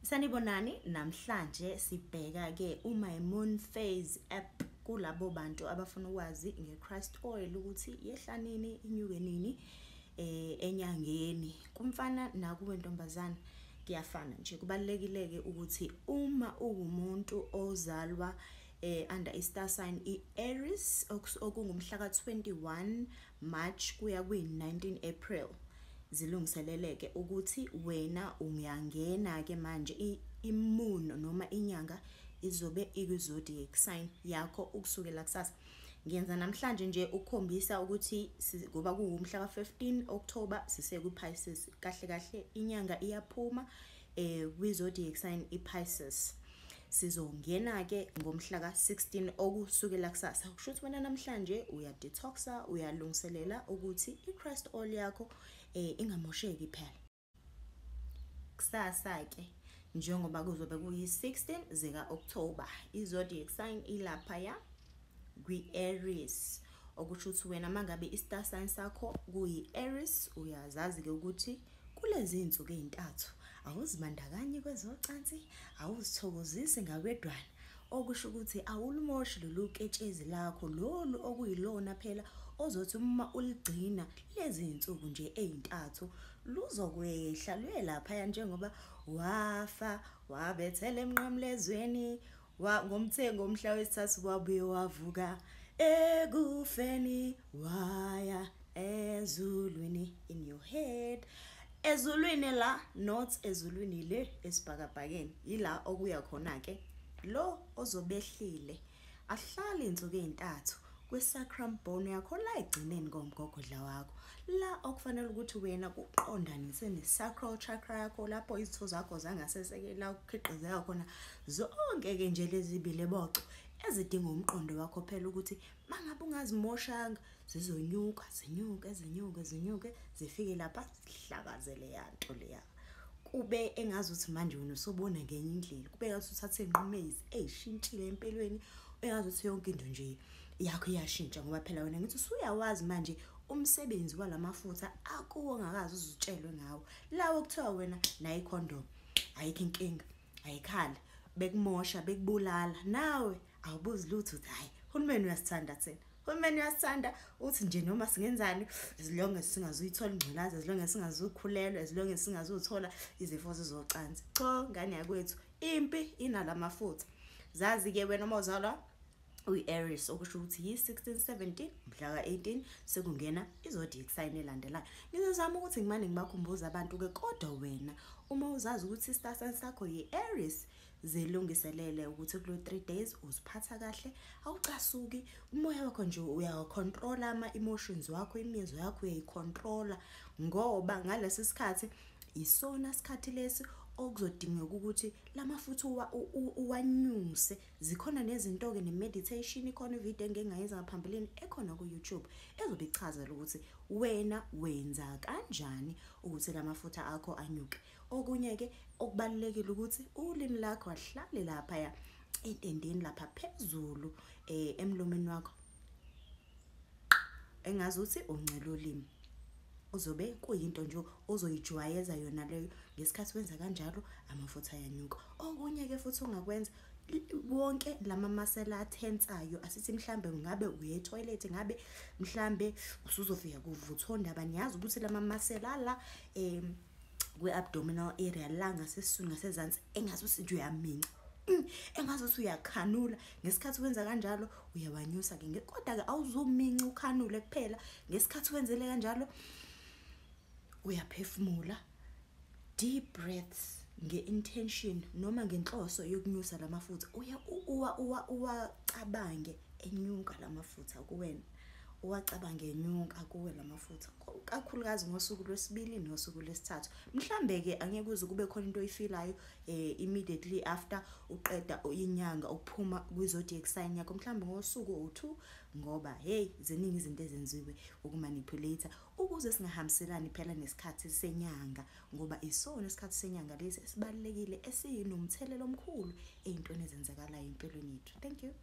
Sanibonani, namhlanje sibheka ke my moon phase app kulabo bantu abafuna ukwazi ngeChrist oil ukuthi yehla nini inyuke nini enyangeni. Kumfana nakuwe ntombazana kuyafana nje. Kubalekile ukuthi uma uwumuntu ozalwa under i-star sign i-Aries okungumhla ka-21 March kuya kwi-19 April, zilungiseleleke ukuthi wena uyangena ke manje imoon noma inyanga izobe ikuzodiac sign yakho ukusukela kusasa. Ngiyenza namhlanje nje ukukhombisa ukuthi ngoba kuwumhla ka-15 October sise ku-Pisces, kahle kahle inyanga iyaphuma kwi-zodiac sign i-Pisces. Sizongena ke ngomhla ka-16 okusukela kusasa. Kusho ukuthi wena namhlanje uyadetoxa, uyalungiselela ukuthi i-Christ oil yakho ingamosheki phela. Kusasa ke njengoba kuzobe kuyi-16 zika October, i-zodiac sign ilapha ya kwi-Aries, okusho ukuthi wena mangabe i-star sign sakho kuyi-Aries, uyazazi ke ukuthi kulezi insuku ezintathu awuzibandakanye kwezocansi, awuzithokozisi ngawedwana, okusho ukuthi awulumoshi lolu ketshezi lakho lolu okuyilona phela ozothi uma uligcina lezi insuku nje ezintathu luzokwehla luye lapha njengoba wafa wabethela emnqamlezweni ngomthengo omhla wesithathu wabuye wavuka ekufeni waya ezulwini. In your head, ezulwini la, not ezulwini le esibhakabhakeni, yila okuya khona ke lo ozobehlile ahlala insuku ezintathu kwi-sacrum bone yakho la egcineni komgogodla wakho, la okufanele ukuthi wena kuqondanise ne-sacral chakra yakho, lapho izitho zakho zangasesekela ukukhiqizeka khona zonke ke nje lezi bileboco ezidinga umqondo wakho phela ukuthi mangabe ungazimoshanga zizonyuka zinyuke zifike lapha zihlakazele yanto leya. Kube engazuthi manje wena usobona ngenye indlela, kube ngathi uthathe inqumezi ezishintshile empilweni, engazuthi yonke into nje yakho iyashintsha ngoba phela wena ngithi usuyawazi manje umsebenzi walamafutha akuwo ongakazi uzutshelwe ngawo. Lawo kuthiwa wena nayi condom ayikho inkinga, ayikhali, bekumosha bekubulala, nawe awubuzi lutho uthi hayi uhulumeni uyasithanda thina. Uhulumeni uyasithanda uthi nje noma singenzani as long as singazuyithola ingculaza, as long as singazukhulelwa, as long as singazuthola izifo zezocansi. Cho ngane yakwethu, impi inalamafutha. Zazi ke wena mawuzalwa uyi-Aries, okusho ukuthi yi-16 17 mhla ka-18 sekungena i-zodiac sign elandelayo. Ngizozama ukuthi ngimane ngibakhumbuza abantu ke, kodwa wena uma uzazi ukuthi i-star sign sakho yi-Aries, zilungiselele ukuthi kulo 3 days uziphatha kahle, awucasuki, umoya wakho nje uyakontrola ama-emotions wakho, imizwa yakho uyayikontrola, ngoba ngalesi sikhathi isona sikhathi lesi okuzodingeka ukuthi lamafutha uwanyuse. Zikhona nezinto ke ne-meditation, ikhona ivideo engingayenza ngaphambilini ekhona ku-YouTube ezobe ichazela ukuthi wena wenza kanjani ukuthi lamafutha akho anyuke. Okunye ke okubalekile ukuthi ulimi lakho ahlale lapha entendeni lapha phezulu emlomeni wakho, engazuthi uncela ulimi, uzobe kuyinto nje ozoyijwayeza yona leyo. Ngesikhathi wenza kanjalo amafutha ayanyuka. Okunye ke futhi ungakwenza, wonke lama-muscle athensayo, asithi mhlambe ngabe uye toilet, ngabe mhlambe usuzofika kuvuthonda, baniyazi ukuthi lama-muscle ala kwi-abdominal area la ngasesiswini ngasezansi, engazuthi nje uyaminca, engazuthi uyakhanula. Ngesikhathi wenza kanjalo uyawanyusa ke, kodwa ke awuzuminca ukhanule kuphela. Ngesikhathi wenzele kanjalo uyaphefumula deep breaths nge-intention noma ngenhloso yokunyusa lamafutha. Uwacabange enyuka lamafutha kuwena, uwacabange enyuka kuwe lamafutha, kakhulukazi ngosuku lwesibili nosuku lwesithathu. Mhlambe ke angeke uze kube khona into oyifilayo immediately after uqeda inyanga ukuphuma kwi-zodiac sign yakho, mhlambe ngosuku o2, ngoba hey ziningi izinto ezenziwe ukumanipulate ukuze singahambiselani phela nesikhathi senyanga, ngoba isona isikhathi senyanga lesi esibalekile esinomthelelo omkhulu ezintweni ezenzakalayo empilweni yethu. Thank you.